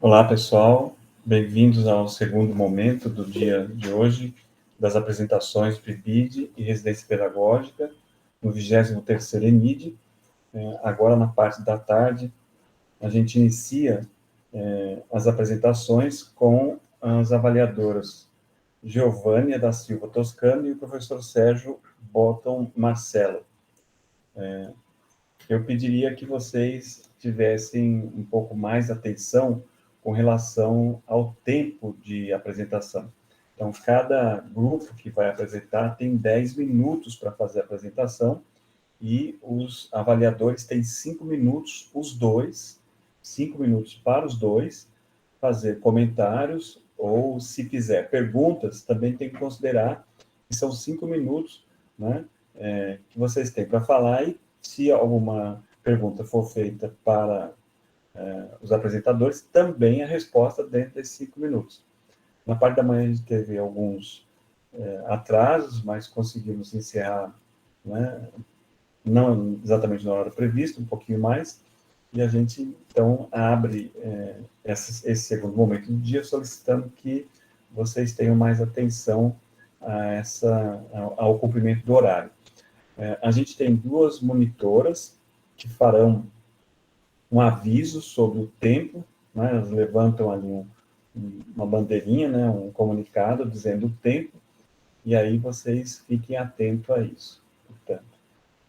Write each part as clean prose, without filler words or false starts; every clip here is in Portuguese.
Olá, pessoal. Bem-vindos ao segundo momento do dia de hoje, das apresentações do PIBID e Residência Pedagógica, no 23º ENID. Agora, na parte da tarde, a gente inicia as apresentações com as avaliadoras Giovânia da Silva Toscano e o professor Sérgio Botton Marcelo. Eu pediria que vocês tivessem um pouco mais atenção com relação ao tempo de apresentação. Então, cada grupo que vai apresentar tem 10 minutos para fazer a apresentação e os avaliadores têm 5 minutos, os dois, 5 minutos para os dois, fazer comentários ou, se quiser, perguntas, também tem que considerar que são 5 minutos, né, que vocês têm para falar, e se alguma pergunta for feita para os apresentadores, também a resposta dentro desses 5 minutos. Na parte da manhã a gente teve alguns atrasos, mas conseguimos encerrar, né, não exatamente na hora prevista, um pouquinho mais, e a gente, então, abre esse segundo momento do dia, solicitando que vocês tenham mais atenção ao cumprimento do horário. A gente tem duas monitoras que farão um aviso sobre o tempo, né? Elas levantam ali uma bandeirinha, né? Um comunicado dizendo o tempo, e aí vocês fiquem atentos a isso, portanto.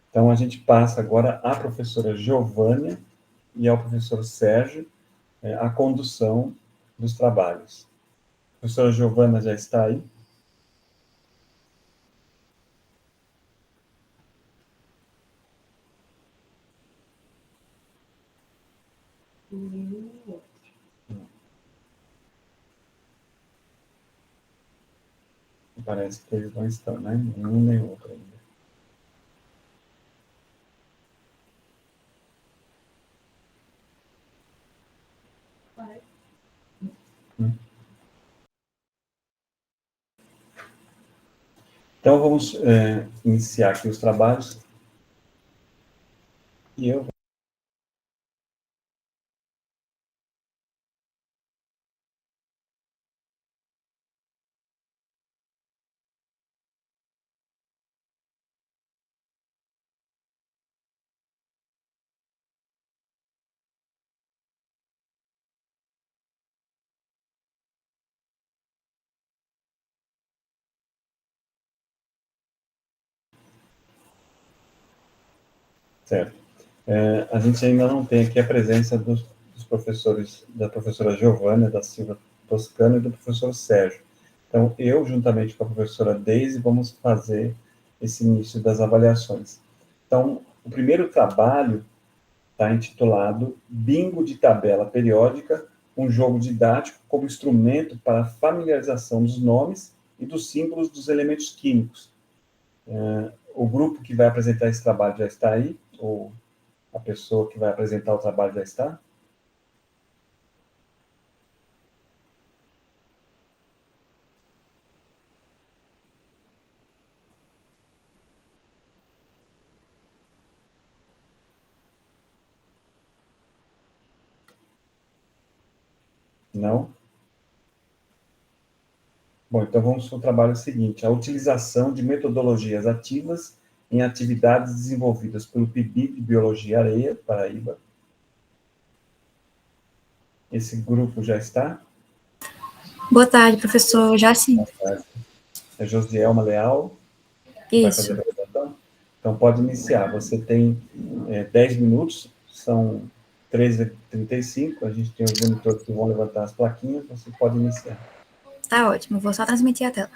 Então, a gente passa agora à professora Giovânia e ao professor Sérgio a condução dos trabalhos. A professora Giovânia já está aí? Parece que eles não estão, né? Nenhum nem outro ainda. Então, vamos iniciar aqui os trabalhos. E eu... Certo. A gente ainda não tem aqui a presença dos professores, da professora Giovânia da Silva Toscano e do professor Sérgio. Então, eu, juntamente com a professora Deise, vamos fazer esse início das avaliações. Então, o primeiro trabalho está intitulado Bingo de Tabela Periódica, um jogo didático como instrumento para a familiarização dos nomes e dos símbolos dos elementos químicos. O grupo que vai apresentar esse trabalho já está aí? Ou a pessoa que vai apresentar o trabalho já está? Não? Bom, então vamos para o trabalho seguinte, a utilização de metodologias ativas em atividades desenvolvidas pelo PIBID de Biologia Areia, Paraíba. Esse grupo já está? Boa tarde, professor. Já sim. Boa tarde. É Josielma Leal, que vai fazer a apresentação? Então, pode iniciar. Você tem 10 minutos, são 13h35, a gente tem os monitores que vão levantar as plaquinhas, você pode iniciar. Tá ótimo, vou só transmitir a tela.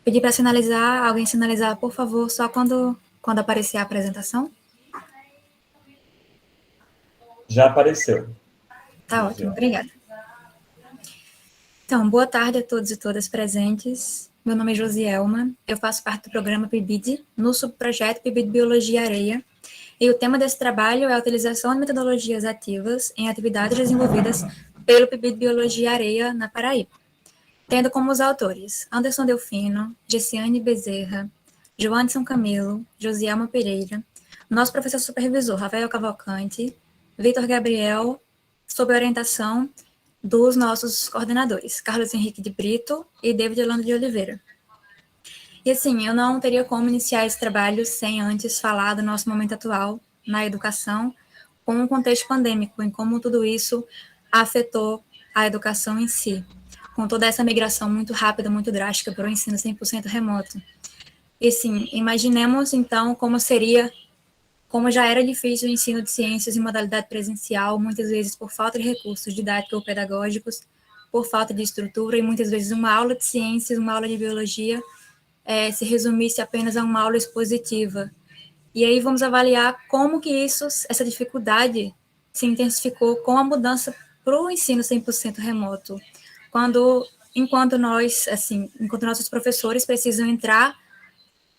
Pedir para sinalizar, alguém sinalizar, por favor, só quando aparecer a apresentação. Já apareceu. Tá ótimo, obrigada. Então, boa tarde a todos e todas presentes. Meu nome é Josielma, eu faço parte do programa PIBID, no subprojeto PIBID Biologia Areia, e o tema desse trabalho é a utilização de metodologias ativas em atividades desenvolvidas pelo PIBID Biologia Areia na Paraíba. tendo como os autores Anderson Delfino, Gessiane Bezerra, Joanderson Camilo, Josielma Pereira, nosso professor supervisor, Rafael Cavalcante, Vitor Gabriel, sob a orientação dos nossos coordenadores, Carlos Henrique de Brito e David Orlando de Oliveira. E assim, eu não teria como iniciar esse trabalho sem antes falar do nosso momento atual na educação, com o contexto pandêmico, em como tudo isso afetou a educação em si, com toda essa migração muito rápida, muito drástica para o ensino 100% remoto. E sim, imaginemos então como seria, como já era difícil o ensino de ciências em modalidade presencial, muitas vezes por falta de recursos didáticos ou pedagógicos, por falta de estrutura, e muitas vezes uma aula de ciências, uma aula de biologia, se resumisse apenas a uma aula expositiva. E aí vamos avaliar como que isso, essa dificuldade se intensificou com a mudança para o ensino 100% remoto. Enquanto nossos professores precisam entrar,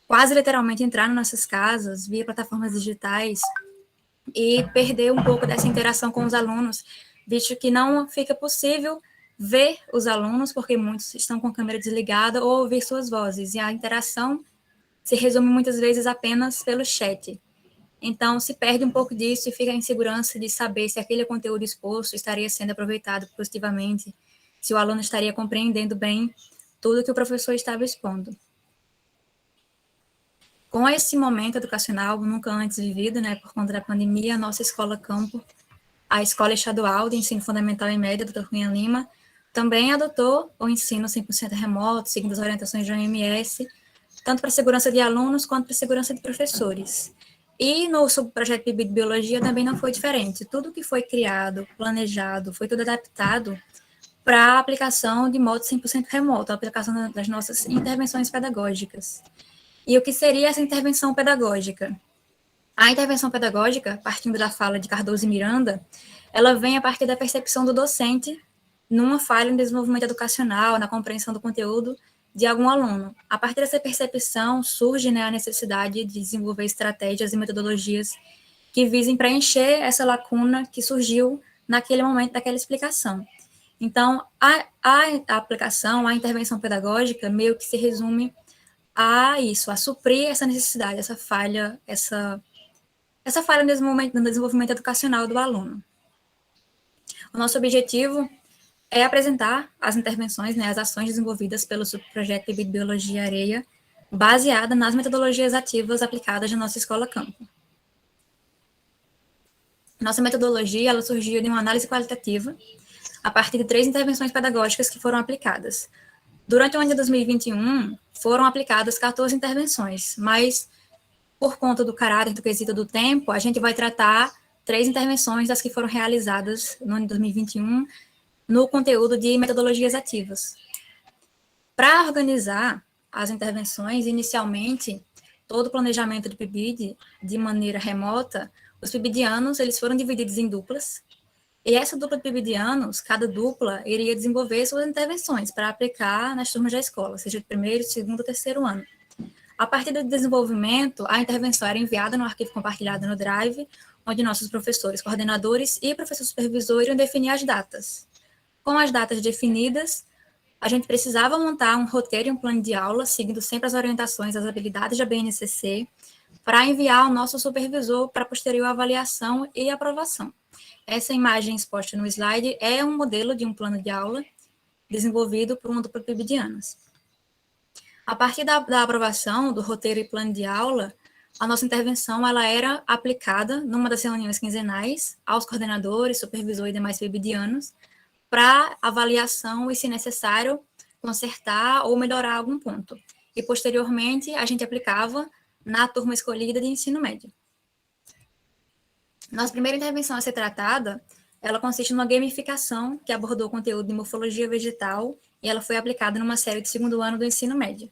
quase literalmente entrar nas nossas casas, via plataformas digitais, e perder um pouco dessa interação com os alunos, visto que não fica possível ver os alunos, porque muitos estão com a câmera desligada, ou ouvir suas vozes, e a interação se resume muitas vezes apenas pelo chat. Então, se perde um pouco disso e fica a insegurança de saber se aquele conteúdo exposto estaria sendo aproveitado positivamente, se o aluno estaria compreendendo bem tudo que o professor estava expondo. Com esse momento educacional nunca antes vivido, por conta da pandemia, a nossa escola campo, a Escola Estadual de Ensino Fundamental e Médio, Dr. Cunha Lima, também adotou o ensino 100% remoto, seguindo as orientações da OMS, tanto para a segurança de alunos quanto para a segurança de professores. E no subprojeto PIBID de Biologia também não foi diferente. Tudo que foi criado, planejado, foi tudo adaptado para a aplicação de modo 100% remoto, a aplicação das nossas intervenções pedagógicas. E o que seria essa intervenção pedagógica? A intervenção pedagógica, partindo da fala de Cardoso e Miranda, ela vem a partir da percepção do docente numa falha no desenvolvimento educacional, na compreensão do conteúdo de algum aluno. A partir dessa percepção surge a necessidade de desenvolver estratégias e metodologias que visem preencher essa lacuna que surgiu naquele momento daquela explicação. Então, a aplicação, a intervenção pedagógica meio que se resume a isso, a suprir essa necessidade, essa falha no desenvolvimento educacional do aluno. O nosso objetivo é apresentar as intervenções, as ações desenvolvidas pelo subprojeto PIBID Biologia Areia, baseada nas metodologias ativas aplicadas na nossa escola campo. Nossa metodologia ela surgiu de uma análise qualitativa a partir de 3 intervenções pedagógicas que foram aplicadas. Durante o ano de 2021, foram aplicadas 14 intervenções, mas por conta do caráter do quesito do tempo, a gente vai tratar 3 intervenções das que foram realizadas no ano de 2021 no conteúdo de metodologias ativas. Para organizar as intervenções, inicialmente, todo o planejamento de PIBID de maneira remota, os PIBIDianos eles foram divididos em duplas, e essa dupla de PIBIDianos, cada dupla iria desenvolver suas intervenções para aplicar nas turmas da escola, seja de primeiro, segundo ou terceiro ano. A partir do desenvolvimento, a intervenção era enviada no arquivo compartilhado no Drive, onde nossos professores, coordenadores e professor supervisor iriam definir as datas. Com as datas definidas, a gente precisava montar um roteiro e um plano de aula, seguindo sempre as orientações, as habilidades da BNCC, para enviar ao nosso supervisor para posterior avaliação e aprovação. Essa imagem exposta no slide é um modelo de um plano de aula desenvolvido por uma dupla de PIBIDianos. A partir da aprovação do roteiro e plano de aula, a nossa intervenção ela era aplicada numa das reuniões quinzenais aos coordenadores, supervisor e demais PIBIDianos para avaliação e, se necessário, consertar ou melhorar algum ponto. E, posteriormente, a gente aplicava na turma escolhida de ensino médio. Nossa primeira intervenção a ser tratada, ela consiste numa gamificação que abordou o conteúdo de morfologia vegetal e ela foi aplicada numa série de segundo ano do ensino médio.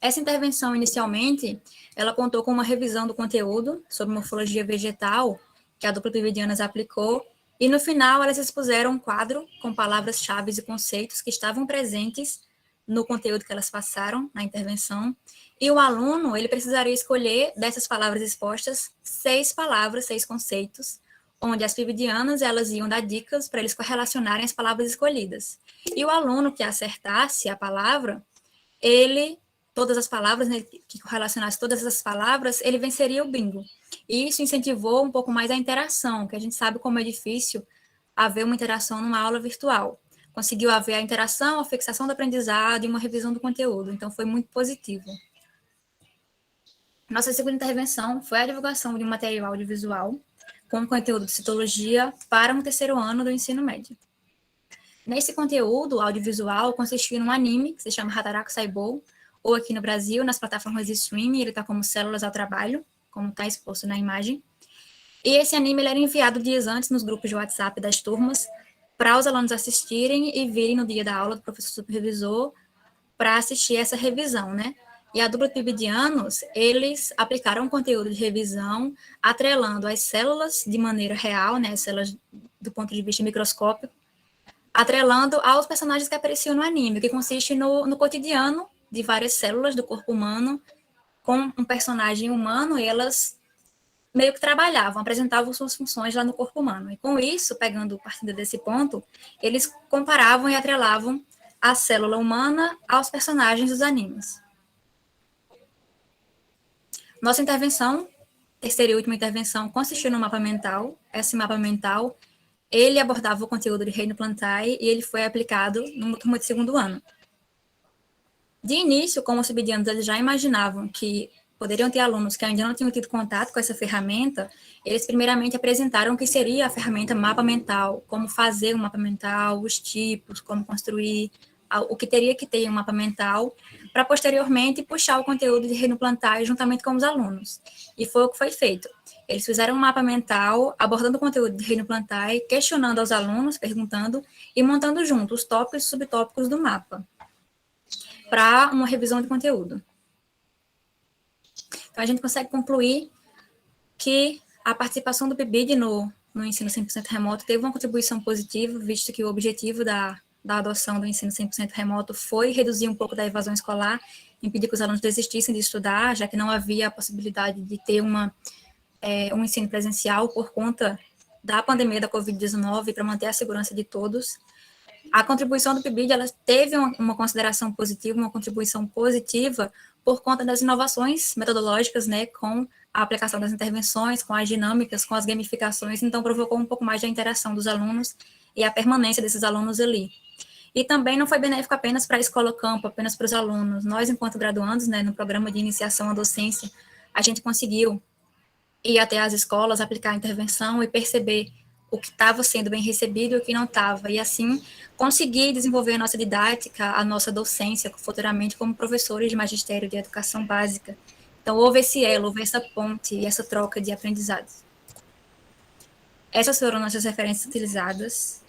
Essa intervenção, inicialmente, ela contou com uma revisão do conteúdo sobre morfologia vegetal, que a dupla PIBIDianas aplicou, e no final elas expuseram um quadro com palavras-chave e conceitos que estavam presentes no conteúdo que elas passaram na intervenção, e o aluno ele precisaria escolher dessas palavras expostas 6 palavras, 6 conceitos, onde as pibidianas elas iam dar dicas para eles correlacionarem as palavras escolhidas. E o aluno que acertasse a palavra, todas as palavras, né, que correlacionasse todas essas palavras, ele venceria o bingo. E isso incentivou um pouco mais a interação, que a gente sabe como é difícil haver uma interação numa aula virtual. Conseguiu haver a interação, a fixação do aprendizado e uma revisão do conteúdo, então foi muito positivo. Nossa segunda intervenção foi a divulgação de um material audiovisual com conteúdo de citologia para um terceiro ano do ensino médio. Nesse conteúdo audiovisual consistia num anime que se chama Hataraku Saibou, ou aqui no Brasil, nas plataformas de streaming, ele está como Células ao Trabalho, como está exposto na imagem. E esse anime ele era enviado dias antes nos grupos de WhatsApp das turmas para os alunos assistirem e virem no dia da aula do professor supervisor para assistir essa revisão, né? E a dupla de pibidianos, eles aplicaram um conteúdo de revisão atrelando as células de maneira real, né, as células do ponto de vista microscópico, atrelando aos personagens que apareciam no anime, que consiste no cotidiano de várias células do corpo humano, com um personagem humano, e elas meio que trabalhavam, apresentavam suas funções lá no corpo humano. E com isso, partindo desse ponto, eles comparavam e atrelavam a célula humana aos personagens dos animes. Nossa intervenção, terceira e última intervenção, consistiu no mapa mental. Esse mapa mental, ele abordava o conteúdo de Reino Plantae e ele foi aplicado numa turma de segundo ano. De início, como os pibidianos eles já imaginavam que poderiam ter alunos que ainda não tinham tido contato com essa ferramenta, eles primeiramente apresentaram o que seria a ferramenta mapa mental, como fazer um mapa mental, os tipos, como construir, o que teria que ter um mapa mental, para posteriormente puxar o conteúdo de Reino Plantae juntamente com os alunos. E foi o que foi feito. Eles fizeram um mapa mental, abordando o conteúdo de Reino Plantae, questionando aos alunos, perguntando, e montando junto os tópicos e subtópicos do mapa, para uma revisão de conteúdo. Então, a gente consegue concluir que a participação do PIBID no ensino 100% remoto teve uma contribuição positiva, visto que o objetivo da adoção do ensino 100% remoto foi reduzir um pouco da evasão escolar, impedir que os alunos desistissem de estudar, já que não havia a possibilidade de ter um ensino presencial por conta da pandemia da Covid-19 para manter a segurança de todos. A contribuição do PIBID ela teve uma consideração positiva, uma contribuição positiva por conta das inovações metodológicas, né, com a aplicação das intervenções, com as dinâmicas, com as gamificações, então provocou um pouco mais de interação dos alunos e a permanência desses alunos ali. E também não foi benéfico apenas para a escola campo, apenas para os alunos. Nós, enquanto graduandos, né, no programa de iniciação à docência, a gente conseguiu ir até as escolas, aplicar a intervenção e perceber o que estava sendo bem recebido e o que não estava, e assim conseguir desenvolver a nossa didática, a nossa docência, futuramente como professores de magistério de educação básica. Então, houve esse elo, houve essa ponte e essa troca de aprendizados. Essas foram nossas referências utilizadas,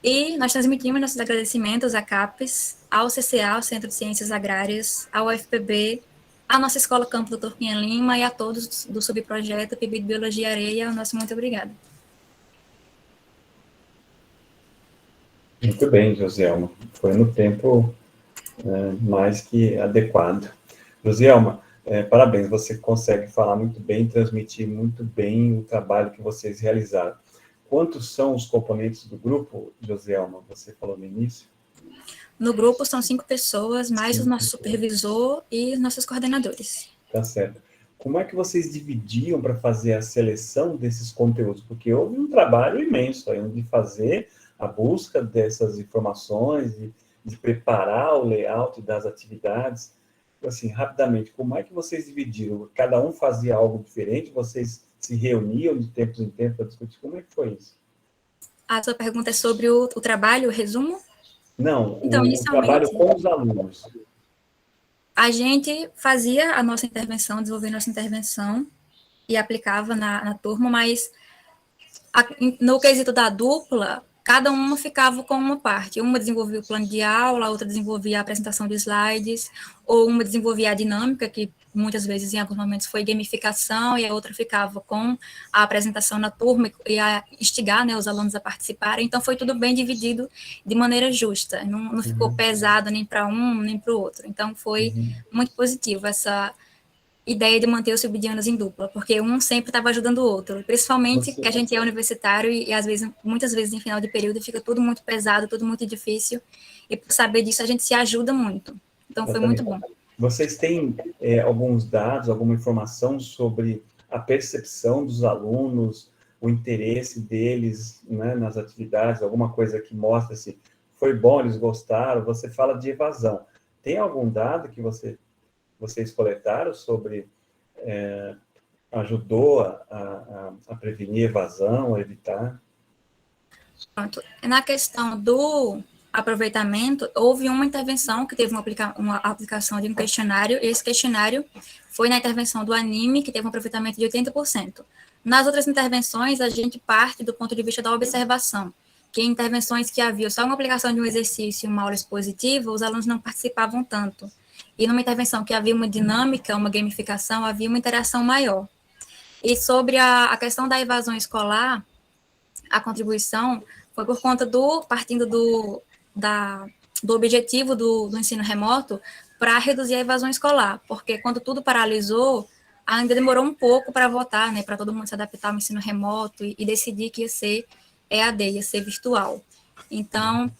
e nós transmitimos nossos agradecimentos à CAPES, ao CCA, ao Centro de Ciências Agrárias, ao UFPB, à nossa Escola Campo Dr. Cunha Lima e a todos do subprojeto PIBID Biologia Areia. Nosso muito obrigado. Muito bem, Joselma. Foi no tempo mais que adequado. Joselma, parabéns, você consegue falar muito bem, transmitir muito bem o trabalho que vocês realizaram. Quantos são os componentes do grupo, Joselma? Você falou no início? No grupo são 5 pessoas, mais o nosso supervisor e os nossos coordenadores. Tá certo. Como é que vocês dividiam para fazer a seleção desses conteúdos? Porque houve um trabalho imenso aí, de fazer a busca dessas informações, de preparar o layout das atividades. Assim, rapidamente, como é que vocês dividiram? Cada um fazia algo diferente? Vocês se reuniam de tempos em tempos para discutir? Como é que foi isso? A sua pergunta é sobre o trabalho, o resumo? Não, então, o trabalho com os alunos. A gente fazia a nossa intervenção, desenvolvia nossa intervenção e aplicava na turma, mas no quesito da dupla, cada uma ficava com uma parte. Uma desenvolvia o plano de aula, a outra desenvolvia a apresentação de slides, ou uma desenvolvia a dinâmica, que muitas vezes, em alguns momentos, foi gamificação, e a outra ficava com a apresentação na turma e a instigar, né, os alunos a participarem. Então, foi tudo bem dividido de maneira justa, não ficou pesado nem para um, nem para o outro. Então, foi muito positivo ideia de manter os subdianos em dupla, porque um sempre estava ajudando o outro, principalmente que a gente é universitário e às vezes, muitas vezes em final de período fica tudo muito pesado, tudo muito difícil, e por saber disso a gente se ajuda muito. Então foi muito bom. Vocês têm alguns dados, alguma informação sobre a percepção dos alunos, o interesse deles, né, nas atividades, alguma coisa que mostra se foi bom, eles gostaram? Você fala de evasão. Tem algum dado que vocês coletaram sobre ajudou a prevenir evasão, a evitar? Pronto. Na questão do aproveitamento, houve uma intervenção que teve uma aplicação de um questionário, e esse questionário foi na intervenção do anime, que teve um aproveitamento de 80%. Nas outras intervenções, a gente parte do ponto de vista da observação, que em intervenções que havia só uma aplicação de um exercício e uma aula expositiva, os alunos não participavam tanto. E numa intervenção que havia uma dinâmica, uma gamificação, havia uma interação maior. E sobre a questão da evasão escolar, a contribuição foi por conta partindo do objetivo do ensino remoto para reduzir a evasão escolar, porque quando tudo paralisou, ainda demorou um pouco para votar, né, para todo mundo se adaptar ao ensino remoto e decidir que ia ser EAD, ia ser virtual. Então,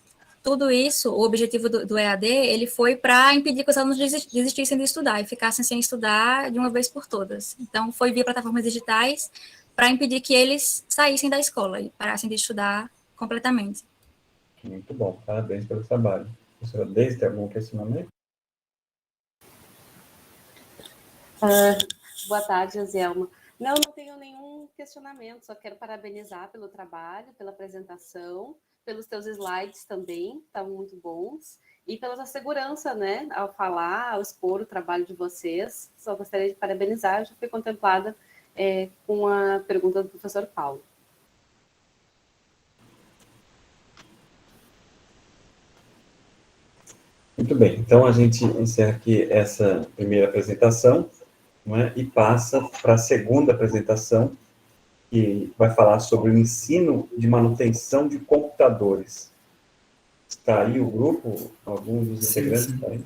tudo isso, o objetivo do EAD, ele foi para impedir que os alunos desistissem de estudar e ficassem sem estudar de uma vez por todas. Então, foi via plataformas digitais para impedir que eles saíssem da escola e parassem de estudar completamente. Muito bom, parabéns pelo trabalho. Professora Deise, tem algum questionamento? Boa tarde, Azelma. Não tenho nenhum questionamento, só quero parabenizar pelo trabalho, pela apresentação, pelos teus slides também, estavam muito bons, e pela tua segurança, né, ao falar, ao expor o trabalho de vocês. Só gostaria de parabenizar, já fui contemplada com a pergunta do professor Paulo. Muito bem, então a gente encerra aqui essa primeira apresentação, não é? E passa para a segunda apresentação, que vai falar sobre o ensino de manutenção de computadores. Está aí o grupo? Alguns dos integrantes estão aí?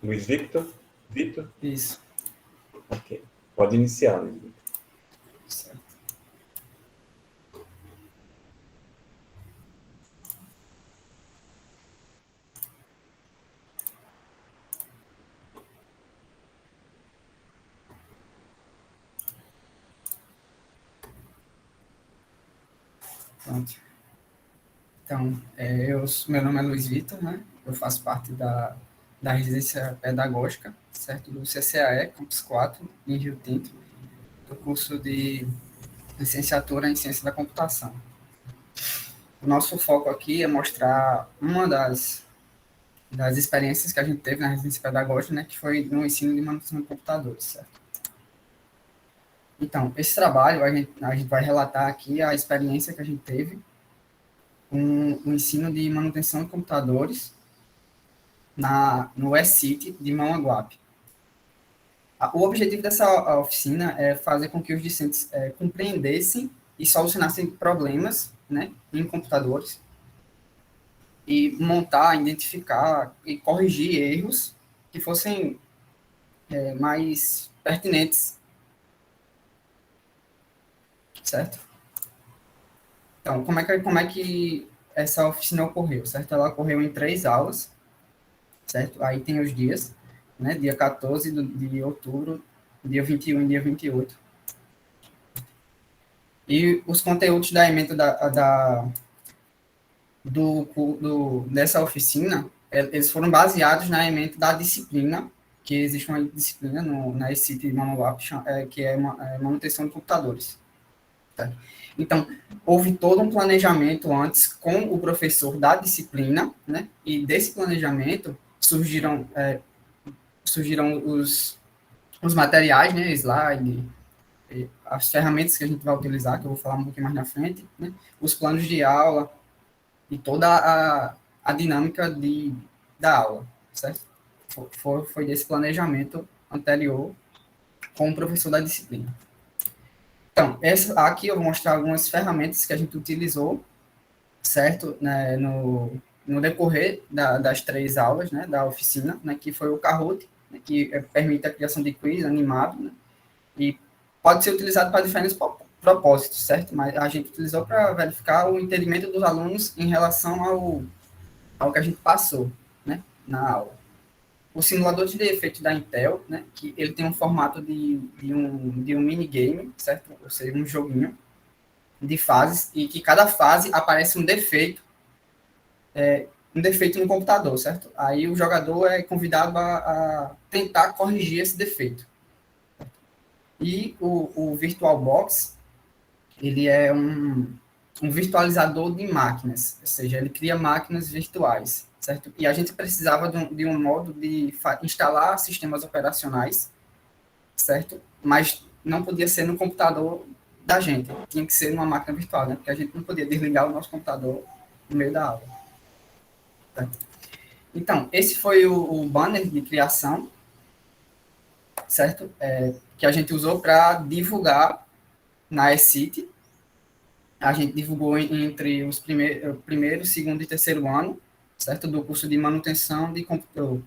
Luiz Victor? Vitor? Isso. Ok. Pode iniciar, Luiz Victor. Certo. Pronto. Então, meu nome é Luiz Vitor, né? Eu faço parte da residência pedagógica, certo? Do CCAE, Campus 4, em Rio Tinto, do curso de licenciatura em Ciência da Computação. O nosso foco aqui é mostrar uma das experiências que a gente teve na residência pedagógica, né? Que foi no ensino de manutenção de computadores, certo? Então, esse trabalho, a gente vai relatar aqui a experiência que a gente teve com o ensino de manutenção de computadores no West-City de Mauaguape. O objetivo dessa oficina é fazer com que os discentes compreendessem e solucionassem problemas, né, em computadores e montar, identificar e corrigir erros que fossem mais pertinentes, certo? Então, como é que essa oficina ocorreu, certo? Ela ocorreu em 3 aulas, certo? Aí tem os dias, né? Dia 14 de outubro, dia 21 e dia 28. E os conteúdos da ementa dessa oficina, eles foram baseados na ementa da disciplina, que existe uma disciplina na ECIT de Mauaguape, que é manutenção de computadores. Tá? Então, houve todo um planejamento antes com o professor da disciplina, né? E desse planejamento surgiram os materiais, né? Slide, as ferramentas que a gente vai utilizar, que eu vou falar um pouquinho mais na frente, né? Os planos de aula e toda a dinâmica da aula, certo? Foi desse planejamento anterior com o professor da disciplina. Então, aqui eu vou mostrar algumas ferramentas que a gente utilizou, certo? Né, no decorrer das 3 aulas, né, da oficina, né, que foi o Kahoot, né, que permite a criação de quiz animado, né, e pode ser utilizado para diferentes propósitos, certo? Mas a gente utilizou para verificar o entendimento dos alunos em relação ao que a gente passou, né, na aula. O simulador de efeito da Intel, né, que ele tem um formato de um minigame, certo? Ou seja, um joguinho de fases, e que cada fase aparece um defeito no computador, certo? Aí o jogador é convidado a tentar corrigir esse defeito. E o VirtualBox, ele é um virtualizador de máquinas, ou seja, ele cria máquinas virtuais, certo? E a gente precisava de um modo de instalar sistemas operacionais, certo? Mas não podia ser no computador da gente, tinha que ser numa máquina virtual, né? Porque a gente não podia desligar o nosso computador no meio da aula. Certo? Então, esse foi o banner de criação, certo? Que a gente usou para divulgar na eCity. A gente divulgou entre os primeiro, segundo e terceiro ano, certo? Do curso de manutenção de computador,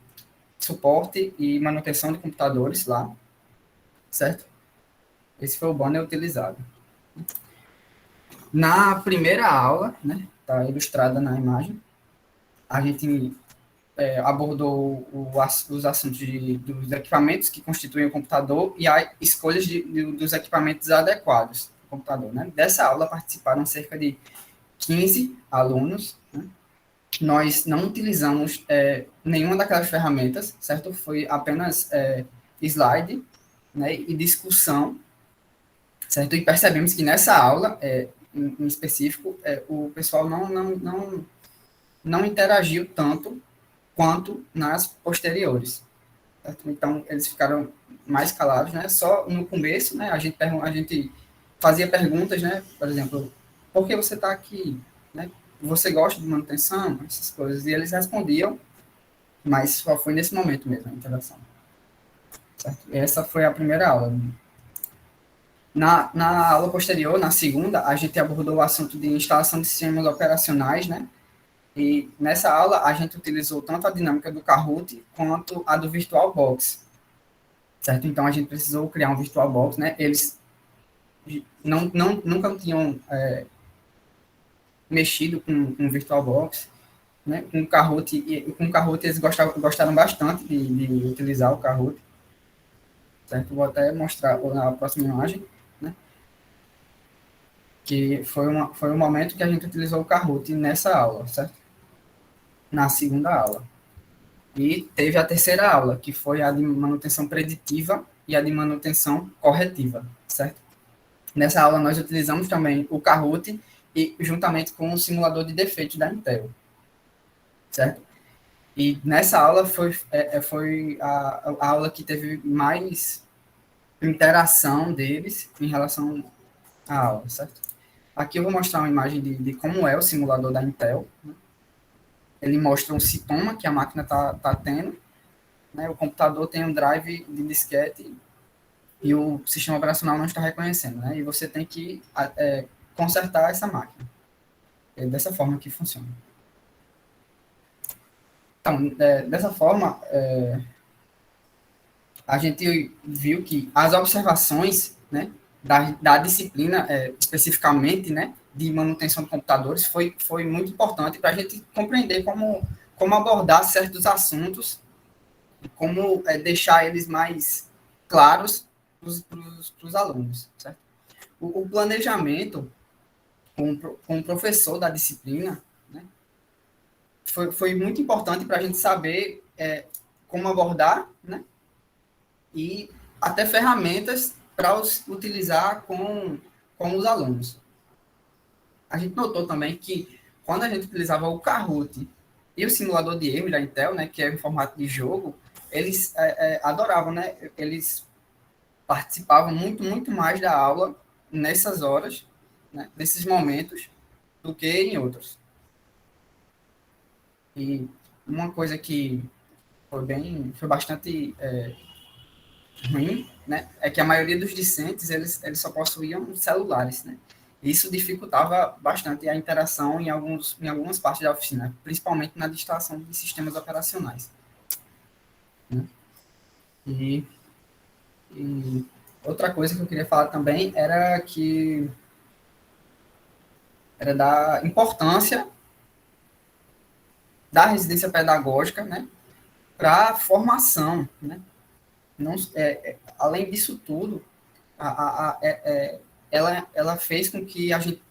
suporte e manutenção de computadores lá, certo? Esse foi o banner utilizado. Na primeira aula, né, tá ilustrada na imagem, a gente abordou os assuntos dos equipamentos que constituem o computador e as escolhas dos equipamentos adequados ao computador, né? Dessa aula participaram cerca de 15 alunos, né? Nós não utilizamos nenhuma daquelas ferramentas, certo? Foi apenas slide, né, e discussão, certo? E percebemos que nessa aula, em específico, o pessoal não interagiu tanto quanto nas posteriores, certo? Então, eles ficaram mais calados, né? Só no começo, né, a gente fazia perguntas, né? Por exemplo, por que você está aqui? Né? Você gosta de manutenção? Essas coisas. E eles respondiam, mas só foi nesse momento mesmo, a interação. Certo? Essa foi a primeira aula. Na aula posterior, na segunda, a gente abordou o assunto de instalação de sistemas operacionais, né? E nessa aula, a gente utilizou tanto a dinâmica do Kahoot quanto a do VirtualBox, certo? Então, a gente precisou criar um VirtualBox, né? Eles nunca tinham mexido com VirtualBox, né? Com o Kahoot, eles gostaram bastante de utilizar o Kahoot, certo? Vou até mostrar na próxima imagem, né? Que foi um momento que a gente utilizou o Kahoot nessa aula, certo? Na segunda aula. E teve a terceira aula, que foi a de manutenção preditiva e a de manutenção corretiva, certo? Nessa aula, nós utilizamos também o Kahoot e juntamente com o simulador de defeitos da Intel, certo? E nessa aula foi a aula que teve mais interação deles em relação à aula, certo? Aqui eu vou mostrar uma imagem de como é o simulador da Intel, né? Ele mostra um sintoma que a máquina tá tendo, né? O computador tem um drive de disquete e o sistema operacional não está reconhecendo, né? E você tem que consertar essa máquina. É dessa forma que funciona. Então, dessa forma, a gente viu que as observações, né, da disciplina, especificamente, né, de manutenção de computadores, foi muito importante para a gente compreender como abordar certos assuntos, como deixar eles mais claros para os alunos, certo? O planejamento com o professor da disciplina, né, foi muito importante para a gente saber como abordar, né, e até ferramentas para utilizar com os alunos. A gente notou também que quando a gente utilizava o Kahoot e o simulador de erro da Intel, né, que é em formato de jogo, eles adoravam, né? Eles participavam muito mais da aula nessas horas, né, nesses momentos, do que em outros. E uma coisa que foi bastante ruim, né, é que a maioria dos discentes eles só possuíam celulares, né? Isso dificultava bastante a interação em algumas partes da oficina, principalmente na digitação de sistemas operacionais. Né? E outra coisa que eu queria falar também era da importância da residência pedagógica, né, para a formação, né? Não, além disso tudo, ela fez com que a gente,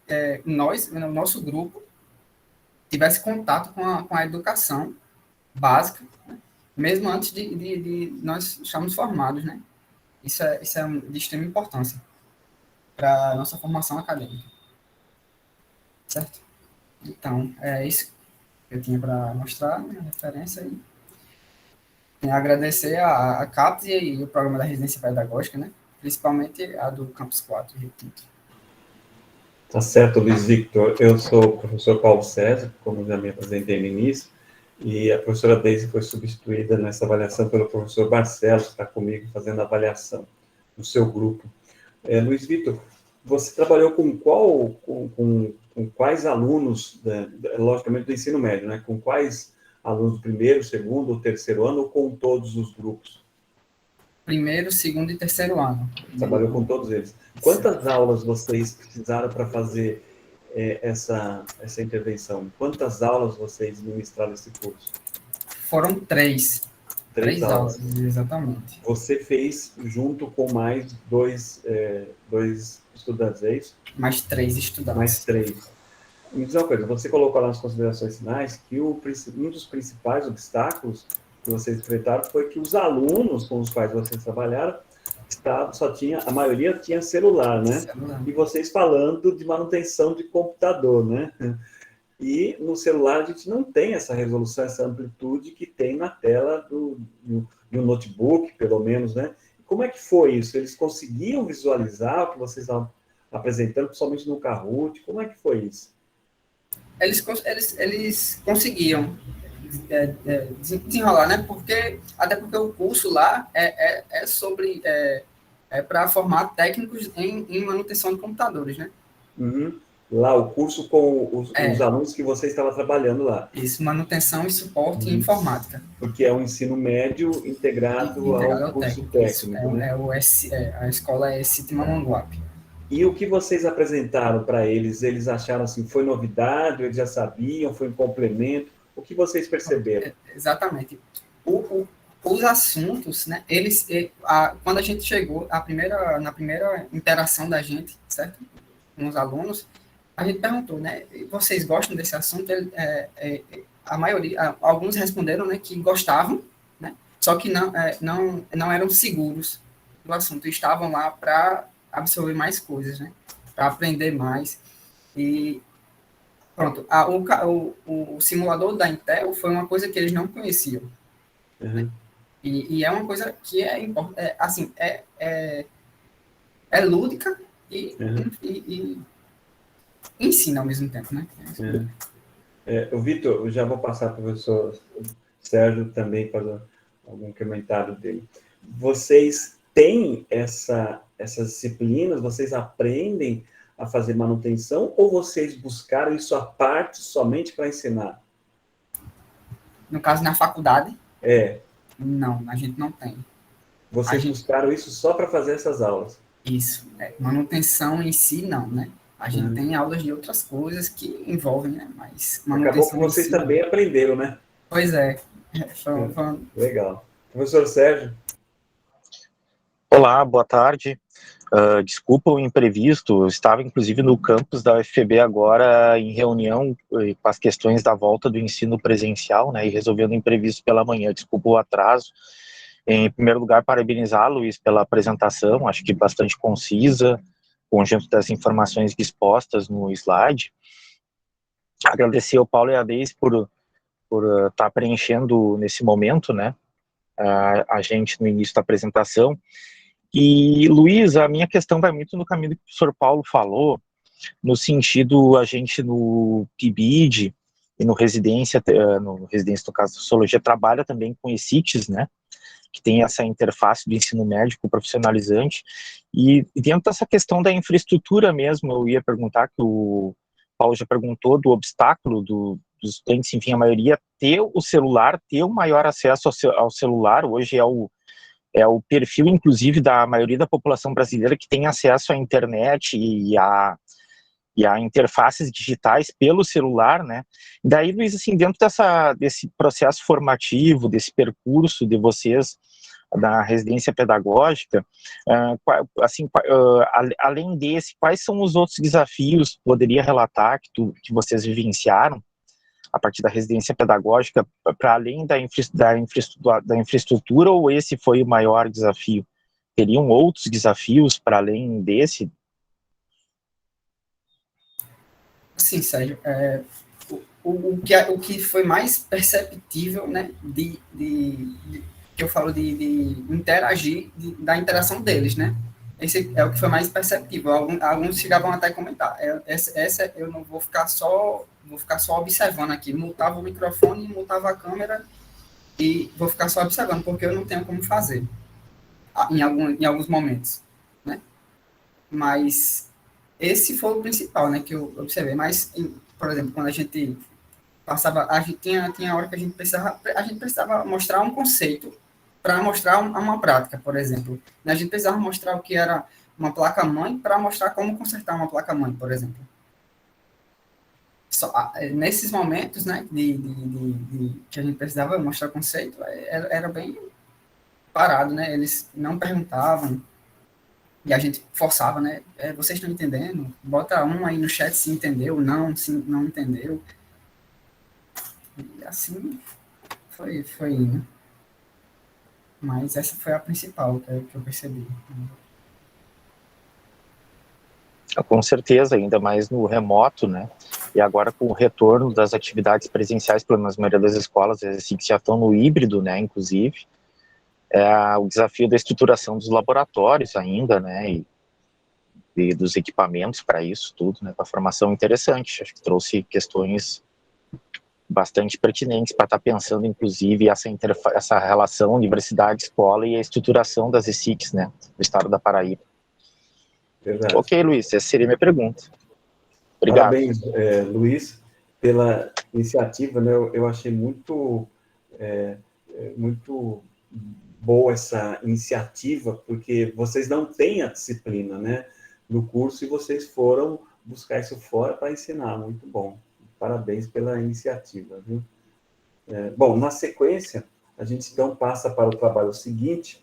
nós, no nosso grupo, tivesse contato com a educação básica, né? Mesmo antes de nós estarmos formados, né? Isso é de extrema importância para a nossa formação acadêmica. Certo? Então, é isso que eu tinha para mostrar, né, a referência aí. Agradecer a CAPES e o programa da residência pedagógica, né? Principalmente a do Campus 4, Rio Tinto. Tá certo, Luiz Victor. Eu sou o professor Paulo César, como já me apresentei no início, e a professora Deise foi substituída nessa avaliação pelo professor Barcelos, que está comigo fazendo a avaliação no seu grupo. Luiz Victor, você trabalhou com quais alunos, logicamente do ensino médio, né? Com quais alunos do primeiro, segundo ou terceiro ano, ou com todos os grupos? Primeiro, segundo e terceiro ano. Trabalhou com todos eles. Quantas aulas vocês precisaram para fazer essa intervenção? Quantas aulas vocês ministraram esse curso? Foram três. Três aulas, exatamente. Você fez junto com mais dois estudantes, é isso? Mais 3 estudantes. Mais 3. Me diz uma coisa, você colocou lá nas considerações finais que um dos principais obstáculos que vocês enfrentaram foi que os alunos com os quais vocês trabalharam, a maioria tinha celular, né? Celular. E vocês falando de manutenção de computador, né? E no celular a gente não tem essa resolução, essa amplitude que tem na tela de um notebook, pelo menos, né? Como é que foi isso? Eles conseguiam visualizar o que vocês estavam apresentando, principalmente no Kahoot? Como é que foi isso? Eles conseguiam desenrolar, né? Até porque o curso lá é sobre para formar técnicos em manutenção de computadores, né? Uhum. Lá, o curso com os alunos que você estava trabalhando lá. Isso, manutenção e suporte em informática. Porque é um ensino médio integrado ao curso técnico, né? A escola é SIT Mamanguape. E o que vocês apresentaram para eles? Eles acharam assim, foi novidade, eles já sabiam, foi um complemento? O que vocês perceberam? Exatamente. Os assuntos, né? Quando a gente chegou, na primeira interação da gente, certo? Com os alunos, a gente perguntou, né? Vocês gostam desse assunto? A maioria, alguns responderam, né, que gostavam, né? Só que não eram seguros do assunto, estavam lá para absorver mais coisas, né? Para aprender mais. E pronto, o simulador da Intel foi uma coisa que eles não conheciam. Uhum. Né? E é uma coisa que é lúdica e ensina ao mesmo tempo, né? O Vitor, eu já vou passar para o professor Sérgio também para algum comentário dele. Vocês têm essas disciplinas, vocês aprendem a fazer manutenção ou vocês buscaram isso à parte somente para ensinar? No caso, na faculdade? Não, a gente não tem. Vocês buscaram isso só para fazer essas aulas? Isso. Manutenção em si, não, né? A gente tem aulas de outras coisas que envolvem, né? Mas acabou que vocês também aprenderam, né? Pois é. Legal. Professor Sérgio? Olá, boa tarde. Desculpa o imprevisto, eu estava inclusive no campus da UFPB agora em reunião com as questões da volta do ensino presencial, né, e resolvendo imprevisto pela manhã. Desculpa o atraso. Em primeiro lugar, parabenizar, Luiz, pela apresentação, acho que bastante concisa, conjunto das informações expostas no slide. Agradecer ao Paulo e a Deise por estar preenchendo nesse momento, né, a gente no início da apresentação. E, Luiz, a minha questão vai muito no caminho que o professor Paulo falou, no sentido, a gente no PIBID e no Residência, no caso da Sociologia, trabalha também com ECITs, né, que tem essa interface do ensino médio com o profissionalizante, e dentro dessa questão da infraestrutura mesmo, eu ia perguntar, que o Paulo já perguntou, do obstáculo dos estudantes, enfim, a maioria ter o celular, ter o maior acesso ao celular, hoje é o perfil, inclusive, da maioria da população brasileira que tem acesso à internet e a interfaces digitais pelo celular, né? Daí, Luiz, assim, dentro desse processo formativo, desse percurso de vocês da residência pedagógica, além desse, quais são os outros desafios que poderia relatar que vocês vivenciaram a partir da residência pedagógica, para além da infraestrutura, ou esse foi o maior desafio? Teriam outros desafios para além desse? Sim, Sérgio, o que foi mais perceptível, né, que eu falo de interagir, da interação deles, né? Esse é o que foi mais perceptível. Alguns chegavam até a comentar. Essa eu não vou ficar só observando aqui. Mutava o microfone, mutava a câmera e vou ficar só observando, porque eu não tenho como fazer em alguns momentos, né? Mas esse foi o principal, né, que eu observei. Mas, por exemplo, quando a gente passava, tinha hora que a gente precisava mostrar um conceito para mostrar uma prática, por exemplo. A gente precisava mostrar o que era uma placa-mãe para mostrar como consertar uma placa-mãe, por exemplo. Nesses momentos, né, que a gente precisava mostrar conceito, era bem parado, né? Eles não perguntavam, e a gente forçava, né? Vocês estão entendendo? Bota um aí no chat se entendeu, se não entendeu. E assim foi indo. Mas essa foi a principal que eu percebi. Com certeza, ainda mais no remoto, né? E agora com o retorno das atividades presenciais, pela maioria das escolas, assim, que já estão no híbrido, né, inclusive, o desafio da estruturação dos laboratórios ainda, né, e dos equipamentos para isso tudo, né, com a formação interessante. Acho que trouxe questões bastante pertinentes para estar pensando, inclusive, essa relação universidade-escola e a estruturação das ESICs, né, no estado da Paraíba. Verdade. Ok, Luiz, essa seria a minha pergunta. Obrigado. Parabéns, Luiz, pela iniciativa, né? Eu achei muito boa essa iniciativa, porque vocês não têm a disciplina, né, no curso, e vocês foram buscar isso fora para ensinar. Muito bom. Parabéns pela iniciativa, viu? Bom, na sequência, a gente então passa para o trabalho seguinte,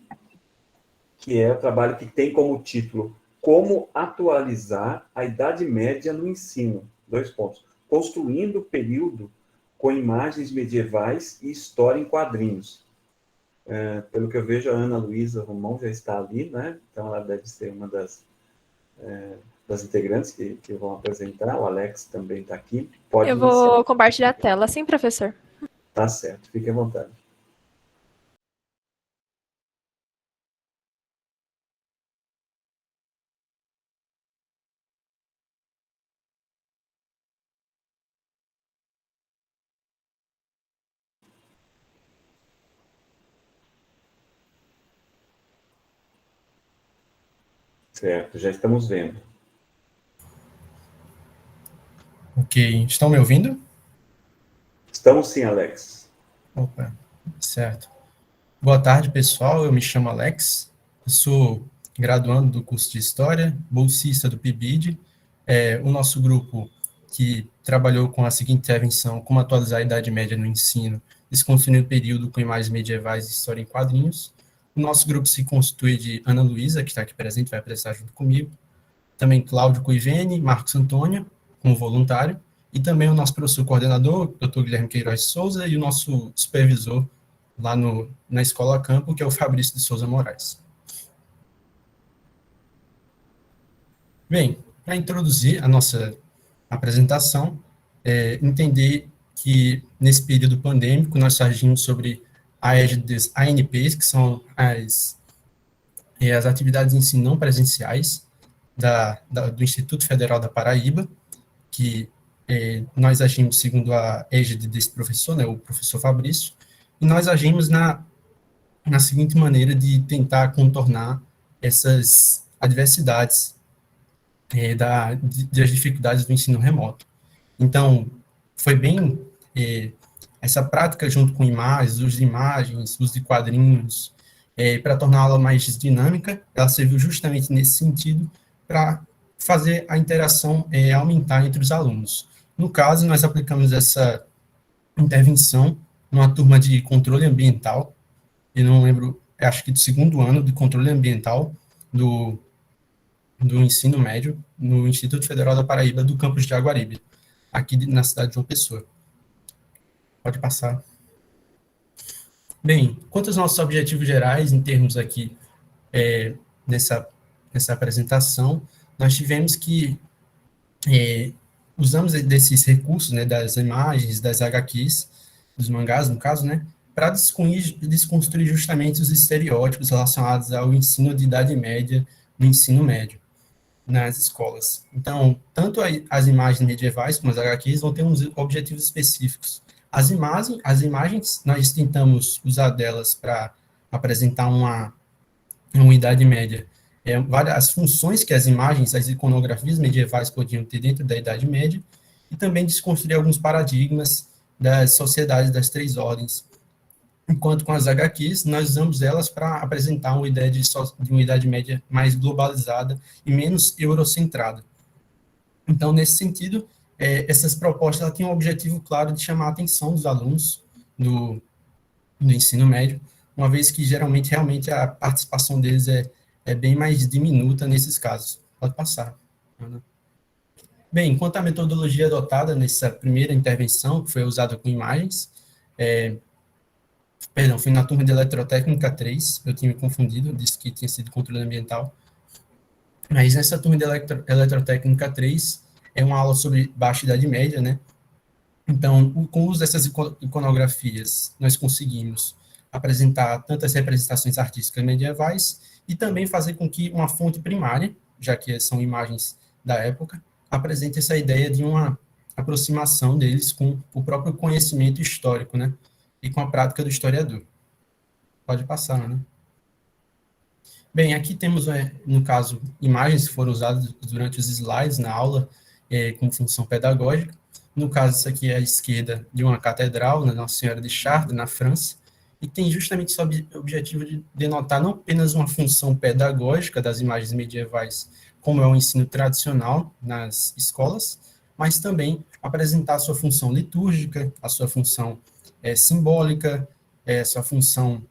que é o trabalho que tem como título Como atualizar a Idade Média no ensino. 2 pontos. Construindo o período com imagens medievais e história em quadrinhos. Pelo que eu vejo, a Ana Luísa Romão já está ali, né? Então, ela deve ser uma das integrantes que vão apresentar. O Alex também está aqui. Pode iniciar. Vou compartilhar a tela, sim, professor? Tá certo, fique à vontade. Certo, já estamos vendo. Ok, estão me ouvindo? Estamos sim, Alex. Opa, certo. Boa tarde, pessoal, eu me chamo Alex, eu sou graduando do curso de História, bolsista do PIBID. O nosso grupo que trabalhou com a seguinte intervenção, como atualizar a Idade Média no ensino, desconstruindo o período com imagens medievais e história em quadrinhos. O nosso grupo se constitui de Ana Luísa, que está aqui presente, vai apresentar junto comigo, também Cláudio Cuivene, Marcos Antônio, como voluntário, e também o nosso professor coordenador, Dr. Guilherme Queiroz de Souza, e o nosso supervisor lá na Escola Campo, que é o Fabrício de Souza Moraes. Bem, para introduzir a nossa apresentação, entender que nesse período pandêmico nós agimos sobre a égide das ANPs, que são as atividades de ensino não presenciais do Instituto Federal da Paraíba, que nós agimos segundo a égide desse professor, né, o professor Fabrício, e nós agimos na seguinte maneira de tentar contornar essas adversidades das dificuldades do ensino remoto. Então, foi bem essa prática junto com imagens, uso de imagens, uso de quadrinhos, para tornar a aula mais dinâmica, ela serviu justamente nesse sentido para fazer a interação aumentar entre os alunos. No caso, nós aplicamos essa intervenção numa turma de controle ambiental, eu não lembro, acho que do segundo ano de controle ambiental do ensino médio, no Instituto Federal da Paraíba, do campus de Jaguaribe, aqui na cidade de João Pessoa. Pode passar. Bem, quanto aos nossos objetivos gerais, em termos aqui, nessa apresentação, nós tivemos que usamos desses recursos, né, das imagens, das HQs, dos mangás, no caso, né, para desconstruir justamente os estereótipos relacionados ao ensino de idade média no ensino médio, nas escolas. Então, tanto as imagens medievais como as HQs vão ter uns objetivos específicos. As imagens, nós tentamos usar delas para apresentar uma idade média, as funções que as imagens, as iconografias medievais podiam ter dentro da Idade Média, e também desconstruir alguns paradigmas das sociedades das três ordens. Enquanto com as HQs, nós usamos elas para apresentar uma ideia de uma Idade Média mais globalizada e menos eurocentrada. Então, nesse sentido, essas propostas têm um objetivo claro de chamar a atenção dos alunos do ensino médio, uma vez que geralmente, realmente, a participação deles é bem mais diminuta nesses casos. Pode passar, Ana. Bem, quanto à metodologia adotada nessa primeira intervenção, que foi usada com imagens, foi na turma de Eletrotécnica 3, eu tinha me confundido, disse que tinha sido controle ambiental, mas nessa turma de Eletrotécnica 3, é uma aula sobre Baixa Idade Média, né? Então, com o uso dessas iconografias, nós conseguimos apresentar tantas representações artísticas medievais e também fazer com que uma fonte primária, já que são imagens da época, apresente essa ideia de uma aproximação deles com o próprio conhecimento histórico, né? E com a prática do historiador. Pode passar, né? Bem, aqui temos, no caso, imagens que foram usadas durante os slides na aula, como função pedagógica. No caso, isso aqui é à esquerda de uma catedral, na Nossa Senhora de Chartres, na França, e tem justamente esse objetivo de denotar não apenas uma função pedagógica das imagens medievais, como é o ensino tradicional nas escolas, mas também apresentar a sua função litúrgica, a sua função simbólica, sua função,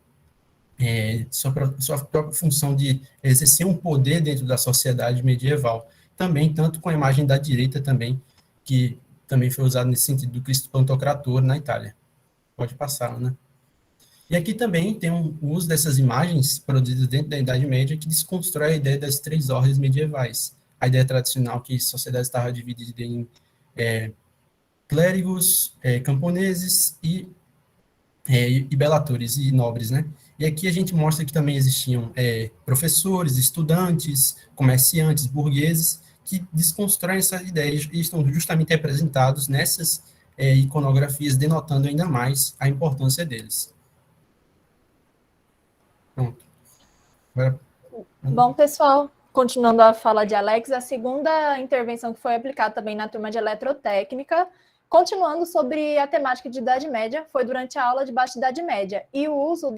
sua própria função de exercer um poder dentro da sociedade medieval. Também, tanto com a imagem da direita também, que também foi usado nesse sentido do Cristo Pantocrator na Itália. Pode passar, né? E aqui também tem o uso dessas imagens produzidas dentro da Idade Média que desconstrói a ideia das três ordens medievais. A ideia tradicional que a sociedade estava dividida em clérigos, camponeses e belatores e nobres, né? E aqui a gente mostra que também existiam professores, estudantes, comerciantes, burgueses, que desconstroem essa ideia e estão justamente representados nessas iconografias, denotando ainda mais a importância deles. Pronto. Agora... Bom, pessoal, continuando a fala de Alex, a segunda intervenção que foi aplicada também na turma de Eletrotécnica, continuando sobre a temática de Idade Média, foi durante a aula de Baixa Idade Média, e o uso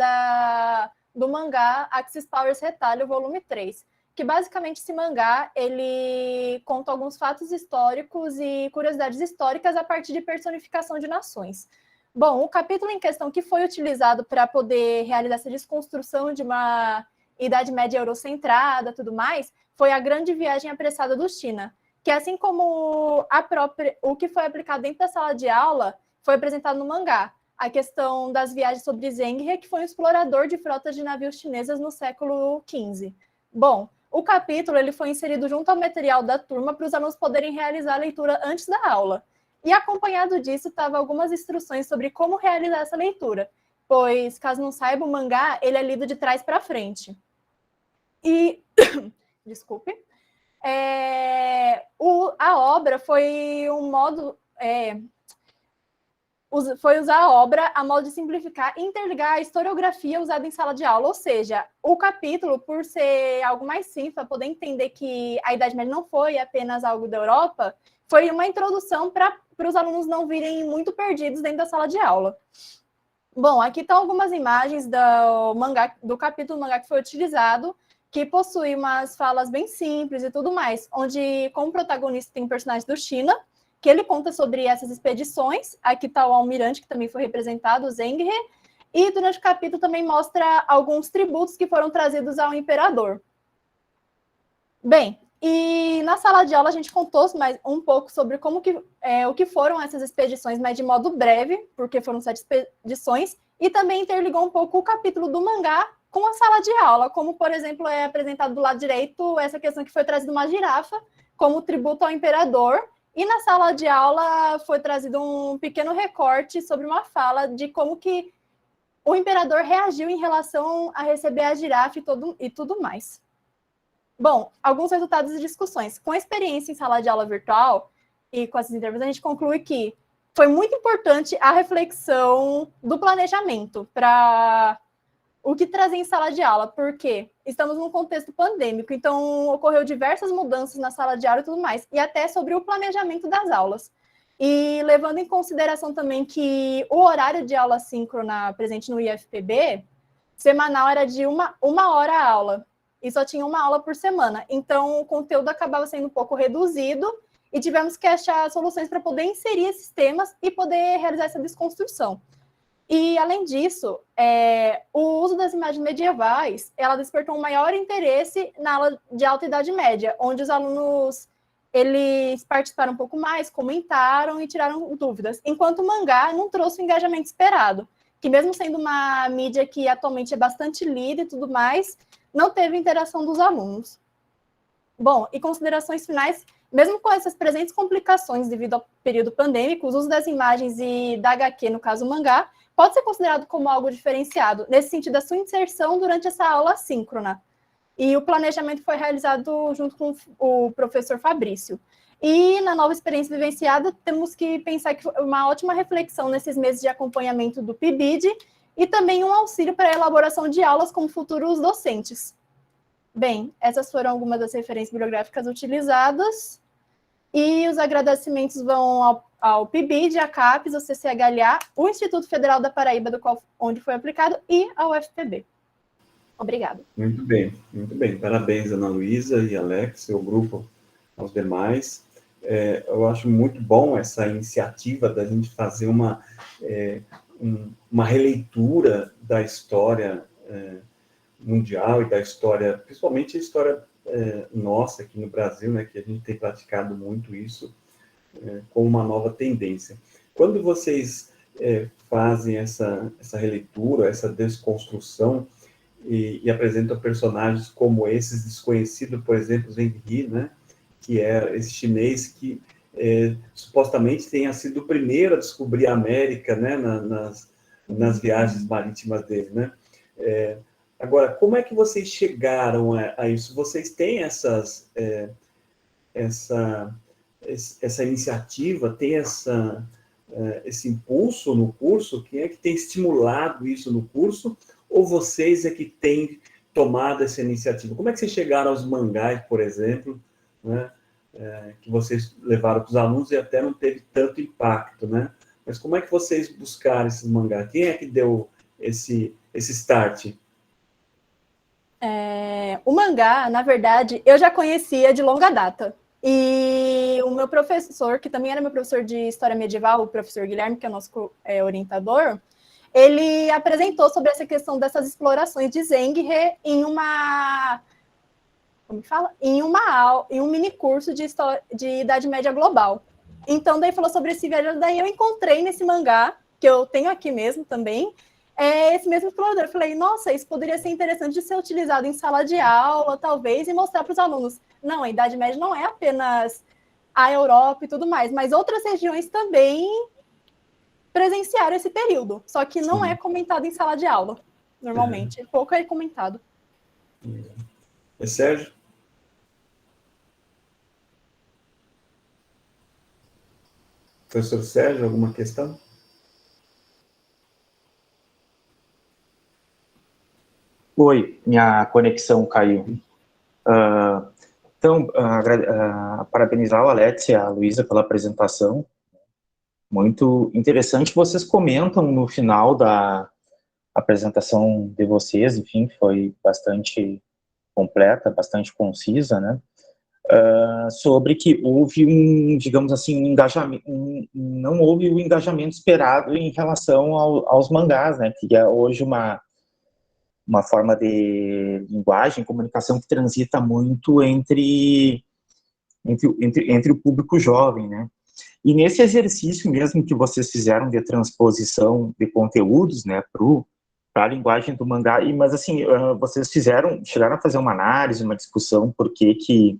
do mangá Axis Powers Retalho, volume 3, que basicamente esse mangá, ele conta alguns fatos históricos e curiosidades históricas a partir de personificação de nações. Bom, o capítulo em questão que foi utilizado para poder realizar essa desconstrução de uma Idade Média eurocentrada, tudo mais, foi a Grande Viagem Apressada do China, que assim como o que foi aplicado dentro da sala de aula, foi apresentado no mangá, a questão das viagens sobre Zheng He, que foi um explorador de frotas de navios chinesas no século XV. Bom, o capítulo ele foi inserido junto ao material da turma para os alunos poderem realizar a leitura antes da aula. E acompanhado disso, estava algumas instruções sobre como realizar essa leitura, pois, caso não saiba, o mangá ele é lido de trás para frente. E, desculpe, a obra foi um modo... foi usar a obra a modo de simplificar e interligar a historiografia usada em sala de aula, ou seja, o capítulo, por ser algo mais simples, para poder entender que a Idade Média não foi apenas algo da Europa, foi uma introdução para os alunos não virem muito perdidos dentro da sala de aula. Bom, aqui estão algumas imagens do capítulo do mangá que foi utilizado, que possui umas falas bem simples e tudo mais, onde, como protagonista, tem um personagem do China, que ele conta sobre essas expedições. Aqui está o almirante, que também foi representado, o Zheng He, e durante o capítulo também mostra alguns tributos que foram trazidos ao imperador. Bem, e na sala de aula a gente contou mais um pouco sobre o que foram essas expedições, mas de modo breve, porque foram 7 expedições, e também interligou um pouco o capítulo do mangá com a sala de aula, como, por exemplo, é apresentado do lado direito essa questão que foi trazida uma girafa como tributo ao imperador, e na sala de aula foi trazido um pequeno recorte sobre uma fala de como que o imperador reagiu em relação a receber a girafa e tudo mais. Bom, alguns resultados e discussões. Com a experiência em sala de aula virtual e com essas entrevistas, a gente conclui que foi muito importante a reflexão do planejamento para o que trazer em sala de aula, porque estamos num contexto pandêmico, então ocorreu diversas mudanças na sala de aula e tudo mais, e até sobre o planejamento das aulas. E levando em consideração também que o horário de aula síncrona presente no IFPB, semanal era de uma hora a aula, e só tinha uma aula por semana. Então, o conteúdo acabava sendo um pouco reduzido e tivemos que achar soluções para poder inserir esses temas e poder realizar essa desconstrução. E, além disso, o uso das imagens medievais, ela despertou um maior interesse na aula de Alta Idade Média, onde os alunos eles participaram um pouco mais, comentaram e tiraram dúvidas, enquanto o mangá não trouxe o engajamento esperado, que mesmo sendo uma mídia que atualmente é bastante lida e tudo mais, não teve interação dos alunos. Bom, e considerações finais, mesmo com essas presentes complicações devido ao período pandêmico, o uso das imagens e da HQ, no caso o mangá, pode ser considerado como algo diferenciado, nesse sentido da sua inserção durante essa aula síncrona. E o planejamento foi realizado junto com o professor Fabrício. E na nova experiência vivenciada, temos que pensar que foi uma ótima reflexão nesses meses de acompanhamento do PIBID e também um auxílio para a elaboração de aulas como futuros docentes. Bem, essas foram algumas das referências bibliográficas utilizadas. E os agradecimentos vão ao PIBID, à CAPES, ao CCHLA, o Instituto Federal da Paraíba, onde foi aplicado, e ao UFPB. Obrigada. Muito bem, muito bem. Parabéns, Ana Luísa e Alex, seu grupo, aos demais. Eu acho muito bom essa iniciativa da gente fazer uma releitura da história mundial e da história, principalmente a história nossa aqui no Brasil, né, que a gente tem praticado muito isso como uma nova tendência. Quando vocês fazem essa releitura, essa desconstrução e apresentam personagens como esses desconhecidos, por exemplo, Zheng He, né, que é esse chinês que supostamente tenha sido o primeiro a descobrir a América, né, nas viagens marítimas dele, né? Agora, como é que vocês chegaram a isso? Vocês têm essa iniciativa, tem esse impulso no curso? Quem é que tem estimulado isso no curso? Ou vocês é que têm tomado essa iniciativa? Como é que vocês chegaram aos mangás, por exemplo, né? Que vocês levaram para os alunos e até não teve tanto impacto, né? Mas como é que vocês buscaram esses mangás? Quem é que deu esse start? O mangá, na verdade, eu já conhecia de longa data. E o meu professor, que também era meu professor de História Medieval, o professor Guilherme, que é o nosso orientador, ele apresentou sobre essa questão dessas explorações de Zheng He em um mini curso de Idade Média Global. Então, daí falou sobre esse viajante, daí eu encontrei nesse mangá, que eu tenho aqui mesmo também, esse mesmo explorador. Eu falei, nossa, isso poderia ser interessante de ser utilizado em sala de aula, talvez, e mostrar para os alunos. Não, a Idade Média não é apenas a Europa e tudo mais, mas outras regiões também presenciaram esse período, só que não é comentado em sala de aula, normalmente. Pouco é comentado. Sérgio? Professor Sérgio, alguma questão? Oi, minha conexão caiu. Então, parabenizar o Alex e a Luísa pela apresentação. Muito interessante. Vocês comentam no final da apresentação de vocês, enfim, foi bastante completa, bastante concisa, né? Sobre que houve digamos assim, engajamento, não houve o engajamento esperado em relação aos mangás, né? Que é hoje uma forma de linguagem, comunicação que transita muito entre o público jovem, né? E nesse exercício mesmo que vocês fizeram de transposição de conteúdos, né, para a linguagem do mangá, mas assim, vocês chegaram a fazer uma análise, uma discussão por que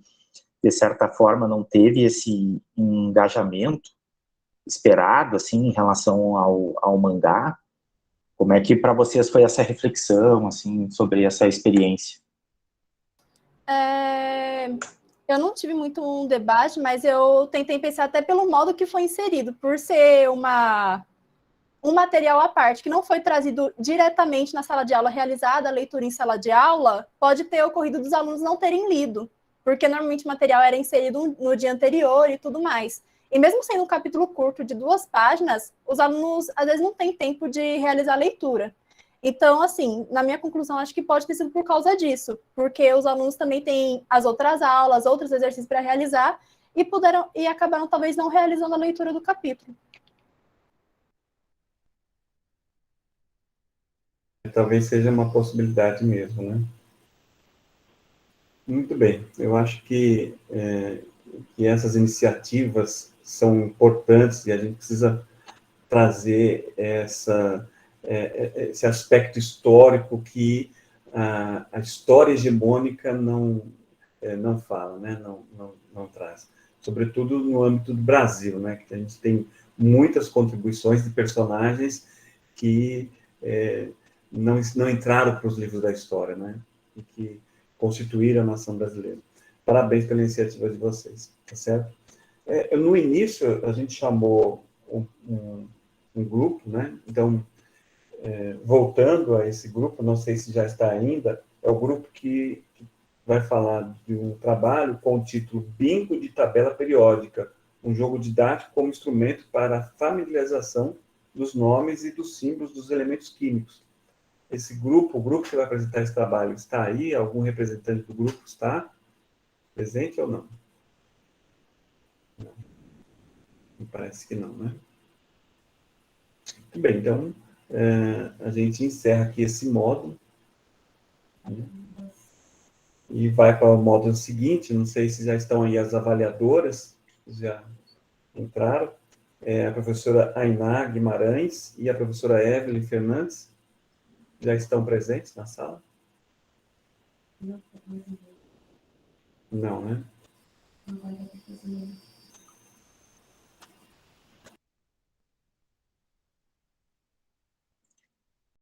de certa forma não teve esse engajamento esperado, assim, em relação ao mangá? Como é que para vocês foi essa reflexão, assim, sobre essa experiência? Eu não tive muito um debate, mas eu tentei pensar até pelo modo que foi inserido, por ser um material à parte, que não foi trazido diretamente na sala de aula, realizada a leitura em sala de aula, pode ter ocorrido dos alunos não terem lido, porque normalmente o material era inserido no dia anterior e tudo mais. E mesmo sendo um capítulo curto de 2 páginas, os alunos às vezes não têm tempo de realizar a leitura. Então, assim, na minha conclusão, acho que pode ter sido por causa disso, porque os alunos também têm as outras aulas, outros exercícios para realizar, e acabaram talvez não realizando a leitura do capítulo. Talvez seja uma possibilidade mesmo, né? Muito bem. Eu acho que essas iniciativas são importantes e a gente precisa trazer esse aspecto histórico que a história hegemônica não fala, né? Não traz. Sobretudo no âmbito do Brasil, né? Que a gente tem muitas contribuições de personagens que não entraram para os livros da história, né? E que constituíram a nação brasileira. Parabéns pela iniciativa de vocês, tá certo? No início, a gente chamou um grupo, né? Então, voltando a esse grupo, não sei se já está ainda, é o grupo que vai falar de um trabalho com o título Bingo de Tabela Periódica, um jogo didático como instrumento para a familiarização dos nomes e dos símbolos dos elementos químicos. Esse grupo, o grupo que vai apresentar esse trabalho, está aí? Algum representante do grupo está presente ou não? Não. Me parece que não, né? Muito bem, então, a gente encerra aqui esse módulo, né? E vai para o módulo seguinte. Não sei se já estão aí as avaliadoras, já entraram, a professora Ainá Guimarães e a professora Evelyn Fernandes já estão presentes na sala? Não, né?